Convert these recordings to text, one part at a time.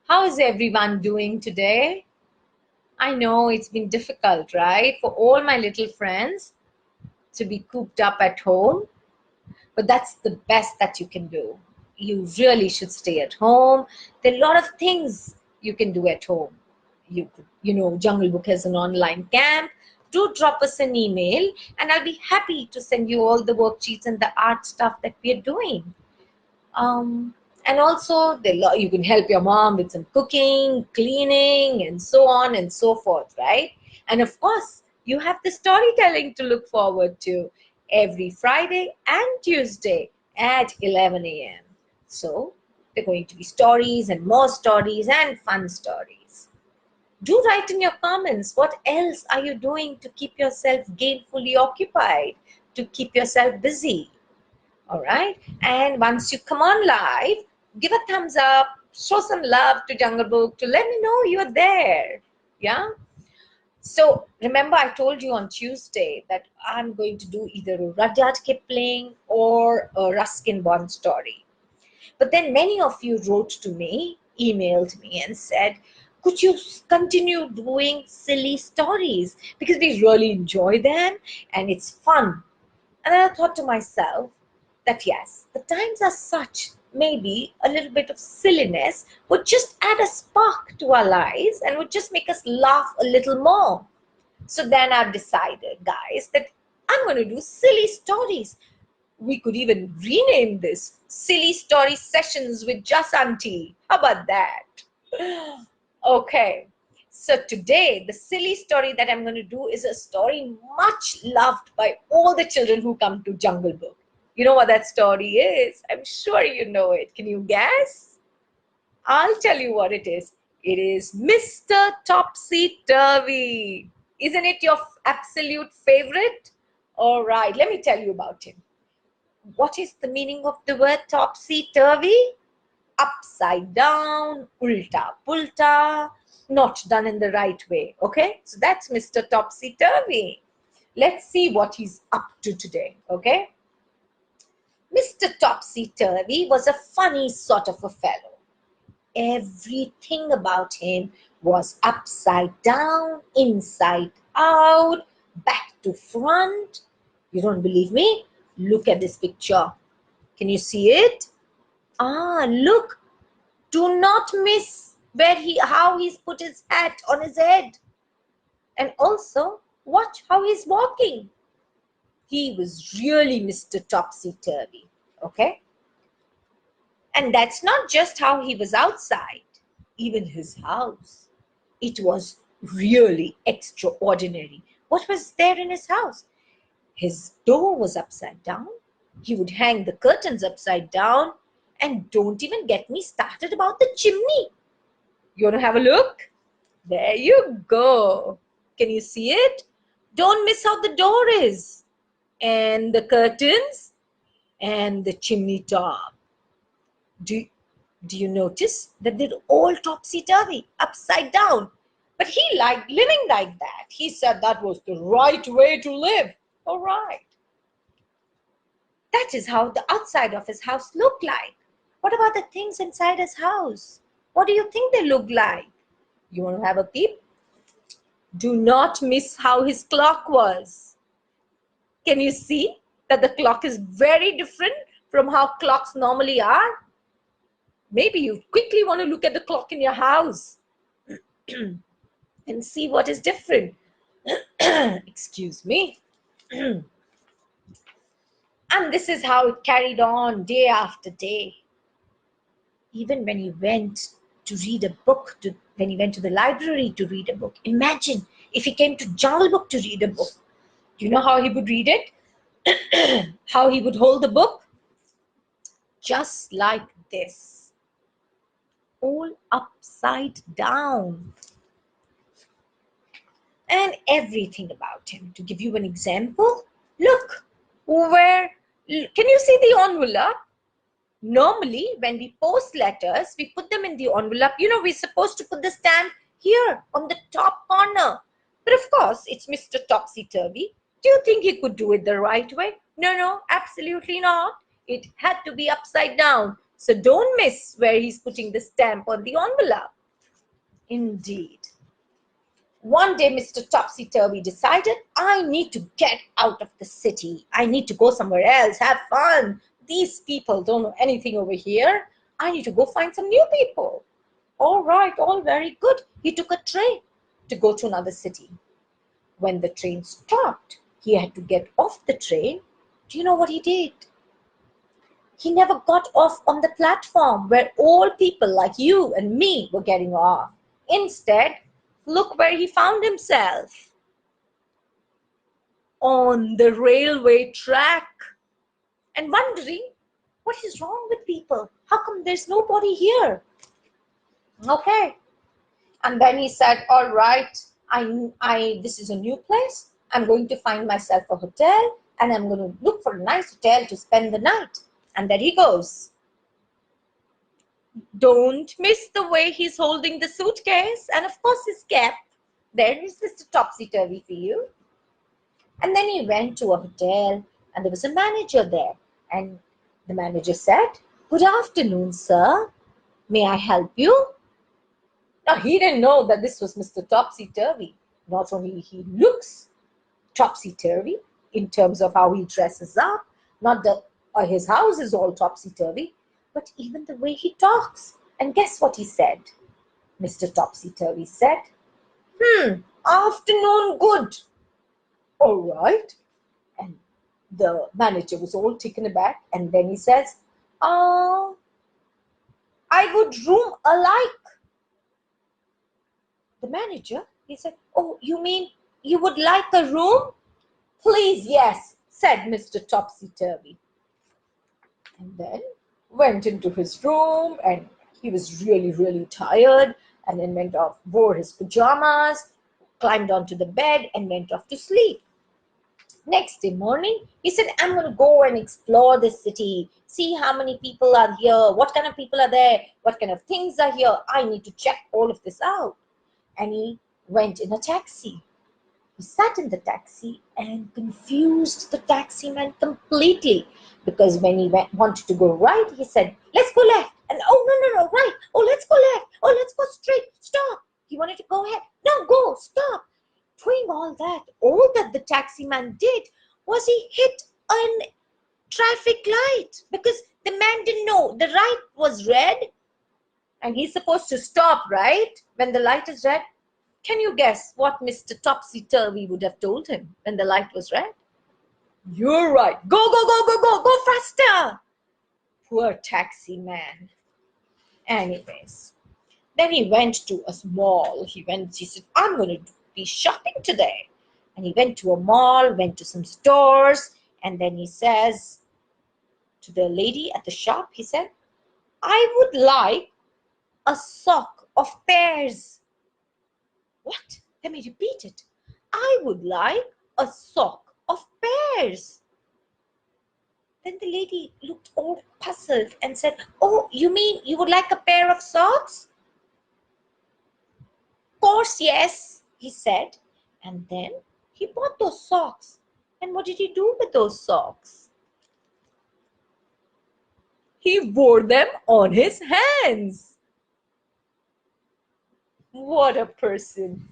How is everyone doing today? I know it's been difficult, right, for all my little friends to be cooped up at home, but that's the best that you can do. You really should stay at home. There are a lot of things you can do at home. You could, Jungle Book has an online camp. Do drop us an email, and I'll be happy to send you all the worksheets and the art stuff that we're doing. Um, and also, you can help your mom with some cooking, cleaning, and so on and so forth, right? And of course, you have the storytelling to look forward to every Friday and Tuesday at 11 a.m. So, there are going to be stories and more stories and fun stories. Do write in your comments what else are you doing to keep yourself gainfully occupied, to keep yourself busy. All right. And once you come on live, give a thumbs up, show some love to Jungle Book to let me know you're there. Yeah. So remember, I told you on Tuesday that I'm going to do either a Rudyard Kipling or a Ruskin Bond story. But then many of you wrote to me, emailed me, and said, could you continue doing silly stories? Because we really enjoy them and it's fun. And I thought to myself that yes, the times are such, maybe a little bit of silliness would just add a spark to our lives and would just make us laugh a little more. So then I've decided, guys, that I'm going to do silly stories. We could even rename this Silly Story Sessions with Jas Auntie. How about that? Okay. So today, the silly story that I'm going to do is a story much loved by all the children who come to Jungle Book. You know what that story is? I'm sure you know it. Can you guess? I'll tell you what it is. It is Mr. Topsy Turvy. Isn't it your absolute favorite? All right, let me tell you about him. What is the meaning of the word topsy turvy? Upside down, ulta pulta, not done in the right way. Okay, so that's Mr. Topsy Turvy. Let's see what he's up to today. Okay, Mr. Topsy Turvy was a funny sort of a fellow. Everything about him was upside down, inside out, back to front. You don't believe me? Look at this picture. Can you see it? Ah, look. Do not miss how he's put his hat on his head. And also, watch how he's walking. He was really Mr. Topsy-Turvy, okay? And that's not just how he was outside. Even his house. It was really extraordinary. What was there in his house? His door was upside down. He would hang the curtains upside down. And don't even get me started about the chimney. You want to have a look? There you go. Can you see it? Don't miss how the door is. And the curtains and the chimney top. Do you notice that they're all topsy-turvy, upside down? But he liked living like that. He said that was the right way to live. All right. That is how the outside of his house looked like. What about the things inside his house? What do you think they look like? You want to have a peep? Do not miss how his clock was. Can you see that the clock is very different from how clocks normally are? Maybe you quickly want to look at the clock in your house and see what is different. Excuse me. And this is how it carried on day after day. Even when he went to read a book, when he went to the library to read a book, imagine if he came to Jungle Book to read a book. Do you know how he would read it? How he would hold the book? Just like this. All upside down. And everything about him. To give you an example, look, can you see the envelope? Normally, when we post letters, we put them in the envelope. You know, we're supposed to put the stamp here on the top corner. But of course, it's Mr. Topsy-Turvy. Do you think he could do it the right way? No, absolutely not. It had to be upside down. So don't miss where he's putting the stamp on the envelope. Indeed. One day, Mr. Topsy Turvy decided, I need to get out of the city. I need to go somewhere else, have fun. These people don't know anything over here. I need to go find some new people. All right, all very good. He took a train to go to another city. When the train stopped, he had to get off the train. Do you know what he did? He never got off on the platform where all people like you and me were getting off. Instead, look where he found himself, on the railway track, and wondering what is wrong with people. How come there's nobody here? Okay. And then he said, all right, this is a new place. I'm going to find myself a hotel, and I'm going to look for a nice hotel to spend the night. And there he goes. Don't miss the way he's holding the suitcase and, of course, his cap. There is Mr. Topsy Turvy for you. And then he went to a hotel, and there was a manager there. And the manager said, good afternoon, sir. May I help you? Now, he didn't know that this was Mr. Topsy Turvy. Not only he looks topsy turvy in terms of how he dresses up, not that his house is all topsy turvy, but even the way he talks. And guess what he said? Mr. Topsy Turvy said, afternoon, good. All right. And the manager was all taken aback. And then he says, I would room alike. The manager, he said, oh, you mean you would like a room? Please, yes, said Mr. Topsy Turvy. And then went into his room, and he was really, really tired, and then went off, wore his pajamas, climbed onto the bed, and went off to sleep. Next day morning, he said, I'm going to go and explore this city, see how many people are here, what kind of people are there, what kind of things are here. I need to check all of this out. And he went in a taxi. He sat in the taxi and confused the taxi man completely, because when he wanted to go right, he said, let's go left. And oh, no, right. Oh, let's go left. Oh, let's go straight. Stop. He wanted to go ahead. No, go, stop. Doing all that the taxi man did was he hit a traffic light, because the man didn't know the light was red and he's supposed to stop, right? When the light is red. Can you guess what Mr. Topsy Turvy would have told him when the light was red? You're right. Go faster. Poor taxi man. Anyways, then he went to a mall. He said, I'm going to be shopping today. And he went to a mall, went to some stores, and then he says to the lady at the shop, he said, I would like a sock of pears. What? Let me repeat it. I would like a sock of pears. Then the lady looked all puzzled and said, oh, you mean you would like a pair of socks? Of course, yes, he said. And then he bought those socks. And what did he do with those socks? He wore them on his hands. What a person.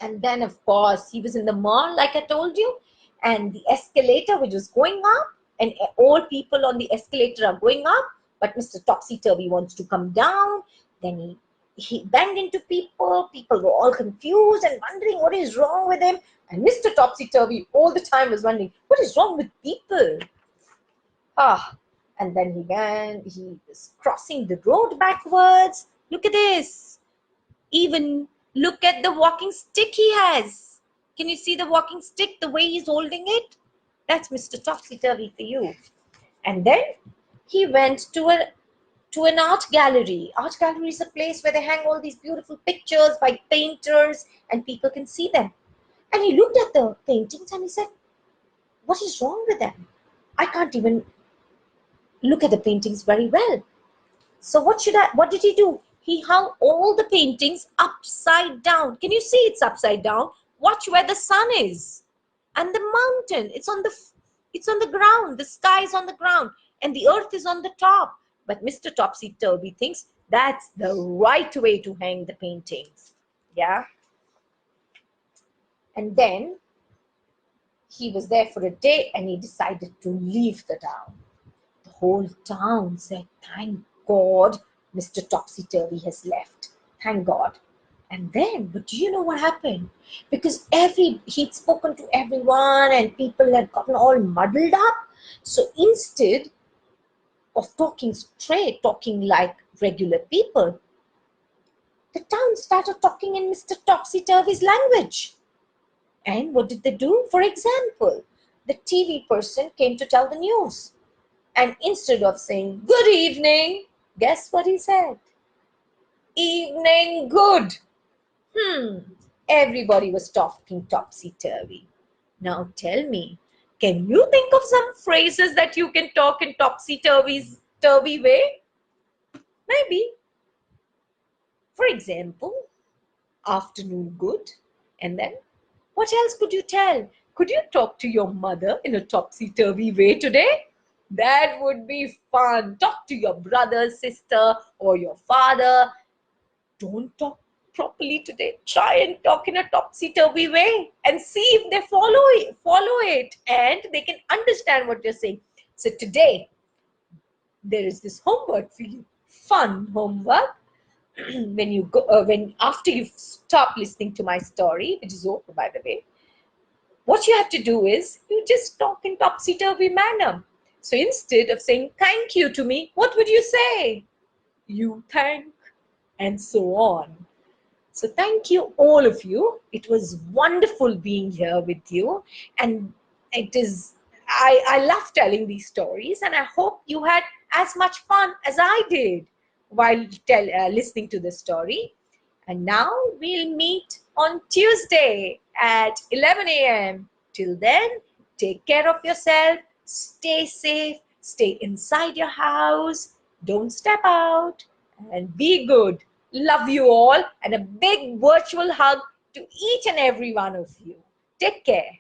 And then, of course, he was in the mall, like I told you, and the escalator, which was going up, and all people on the escalator are going up, but Mr. Topsy Turvy wants to come down. Then he banged into people. People were all confused and wondering what is wrong with him. And Mr. Topsy Turvy all the time was wondering, what is wrong with people? And then he was crossing the road backwards. Look at this. Even look at the walking stick he has. Can you see the walking stick, the way he's holding it? That's Mr. Topsy Turvy for you. And then he went to an art gallery. Art gallery is a place where they hang all these beautiful pictures by painters and people can see them. And he looked at the paintings and he said, what is wrong with them? I can't even look at the paintings very well. So what did he do? He hung all the paintings upside down. Can you see it's upside down? Watch where the sun is. And the mountain, it's on the ground. The sky is on the ground. And the earth is on the top. But Mr. Topsy Turvy thinks, That's the right way to hang the paintings. Yeah. And then he was there for a day and he decided to leave the town. The whole town said, "Thank God Mr. Topsy Turvy has left. Thank God." And then, but do you know what happened? Because he'd spoken to everyone and people had gotten all muddled up. So instead of talking straight, talking like regular people, the town started talking in Mr. Topsy Turvy's language. And what did they do? For example, the TV person came to tell the news. And instead of saying, "Good evening," guess what he said? "Evening good." Everybody was talking topsy-turvy. Now tell me, can you think of some phrases that you can talk in topsy-turvy way? Maybe. For example, "Afternoon good." And then, what else could you tell? Could you talk to your mother in a topsy-turvy way today? That would be fun. Talk to your brother, sister, or your father. Don't talk properly today. Try and talk in a topsy-turvy way and see if they follow it and they can understand what you're saying. So today, there is this homework for you. Fun homework. When after you stop listening to my story, which is over by the way, what you have to do is you just talk in topsy-turvy manner. So instead of saying "thank you" to me, what would you say? "You thank," and so on. So thank you, all of you. It was wonderful being here with you. And I love telling these stories, and I hope you had as much fun as I did while listening to the story. And now we'll meet on Tuesday at 11 a.m. Till then, take care of yourself, stay safe, stay inside your house, don't step out, and be good. Love you all, and a big virtual hug to each and every one of you. Take care.